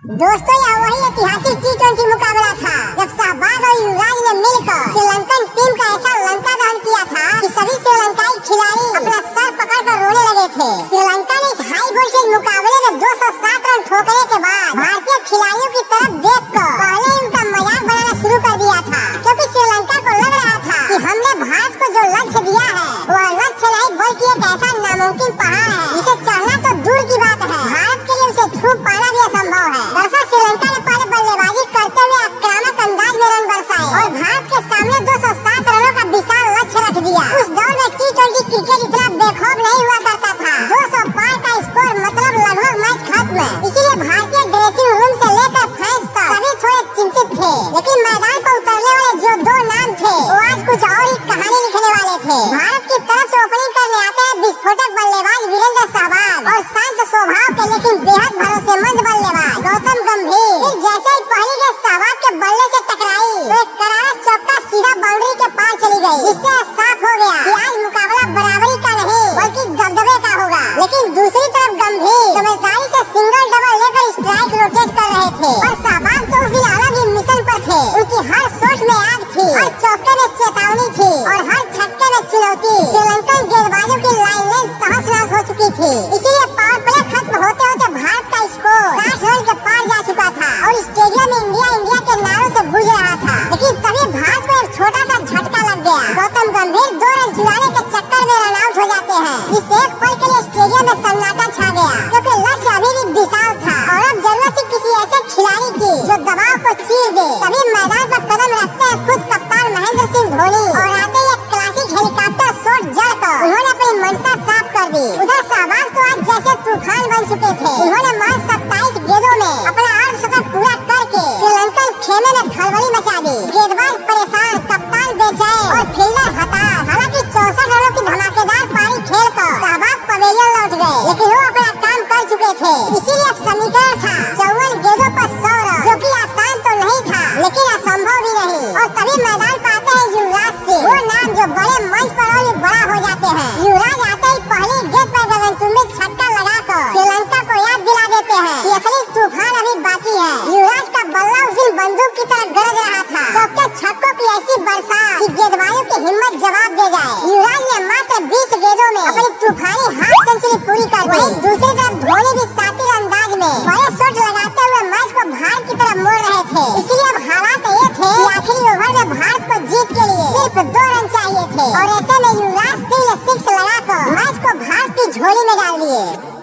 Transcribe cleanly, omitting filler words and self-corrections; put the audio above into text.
दोस्तों यह वही ऐतिहासिक T20 मुकाबला था जब सहवाग और युवराज ने मिलकर श्रीलंकन टीम का ऐसा लंका दहन किया था कि सभी श्रीलंकाई खिलाड़ी अपना सर पकड़कर रोने लगे थे। श्रीलंका ने इस हाई वोल्टेज मुकाबले में 207 रन ठोकने के बाद भारतीय खिलाड़ियों की तरफ देखकर पहले उनका मजाक बनाना शुरू कर दिया था, क्योंकि श्रीलंका को लग रहा था कि हमने भारत को जो लक्ष्य दिया है वह लक्ष्य नहीं बल्कि एक ऐसा नामुमकिन पहाड़ है जिसे चढ़ना तो दूर की बात है, भारत के लिए उसे छू पाना भी असंभव है। दरअसल श्रीलंका ने पहले बल्लेबाजी करते हुए आक्रामक अंदाज में रन बरसाए और भारत के सामने 207 रनों का विशाल लक्ष्य रख दिया। उस दौर में T20 क्रिकेट इतना बेखौफ नहीं हुआ करता था। 200 पार का स्कोर मतलब लगभग मैच खत्म। इसीलिए भारतीय ड्रेसिंग रूम से लेकर फैंस तक सभी थोड़े चिंतित थे, लेकिन मैदान पर उतरने वाले जो दो नाम थे वो आज कुछ और ही कहानी लिखने वाले थे। भारत की तरफ से ओपनिंग करने आते हैं विस्फोटक बल्लेबाज वीरेंद्र सहवाग और शांत स्वभाव के लेकिन बेहद भरोसेमंद बल्लेबाज गौतम गंभीर। फिर जैसे ही पहली गेंद सहवाग के बल्ले से टकराई तो एक करारा चौका सीधा बाउंड्री के पार चली गई, जिससे साफ हो गया कि आज मुकाबला बराबरी का नहीं बल्कि दबदबे का होगा। लेकिन दूसरी तरफ गंभीर समझदारी से सिंगल डबल लेकर स्ट्राइक रोटेट कर रहे थे और सहवाग तो उस दिन अलग ही मिशन पर थे। उनकी हर शॉट में आग थी, हर चौके में चेतावनी थी और हर छक्के में चुनौती। श्रीलंकन गेंदबाजों की लाइन लेंथ तहस-नहस हो चुकी थी, इसीलिए पावर प्ले खत्म होते होते भारत का स्कोर 60 रन के पार जा चुका था और स्टेडियम में इंडिया इंडिया के नारों से गूंज रहा था। लेकिन तभी भारत को एक छोटा सा झटका लग गया। गौतम गंभीर 2 रन चुराने के चक्कर में रन आउट हो जाते हैं, जिससे एक पल के लिए स्टेडियम में सन्नाटा छा गया, क्योंकि लक्ष्य अभी भी विशाल था और अब जरूरत थी किसी ऐसे खिलाड़ी की जो दबाव को चीर दे। तभी मैदान पर कदम रखते हैं खुद कप्तान महेंद्र सिंह धोनी और आते ही एक क्लासिक हेलीकॉप्टर शॉट जड़कर उन्होंने अपनी मंशा साफ कर दी। उधर सहवाग तो आज जैसे तूफान बन चुके थे। उन्होंने महज 27 गेंदों में अपना अर्धशतक पूरा करके श्रीलंकन खेमे में खलबली मचा दी। गेंदबाज परेशान, कप्तान बेचैन और फील्डर हताश। हालांकि 64 रनों की धमाकेदार पारी खेलकर सहवाग पवेलियन लौट गए, लेकिन वो अपना काम कर चुके थे। इसीलिए समीकरण था 54 गेंदों पर 100 रन, जो कि आसान तो नहीं था लेकिन असंभव भी नहीं। और तभी मैदान पर आते हैं युवराज सिंह, वो नाम जो बड़े मंच पर और भी बड़ा हो जाते हैं। युवराज आते ही पहली गेंद पर गगनचुंबी छक्का लगाकर श्रीलंका को याद दिला देते हैं कि असली तूफान अभी बाकी है। युवराज का बल्ला उस दिन बंदूक की तरह गरज रहा था। चौके छक्कों की ऐसी बरसात कि गेंदबाजों की हिम्मत जवाब दे जाए। युवराज ने मात्र 20 गेंदों में अपनी तूफानी हाफ सेंचुरी पूरी कर दी। दूसरी तरफ धोनी भी सातिर अंदाज में बड़े शॉट लगाते हुए मैच को भारत की तरफ मोड़ रहे थे। इसीलिए अब हालात ये थे कि आखिरी ओवर में भारत को जीत के लिए सिर्फ 2 रन चाहिए थे और ऐसे में युवराज सिंह ने 6 लगाकर मैच को भारत की झोली में डाल दिए।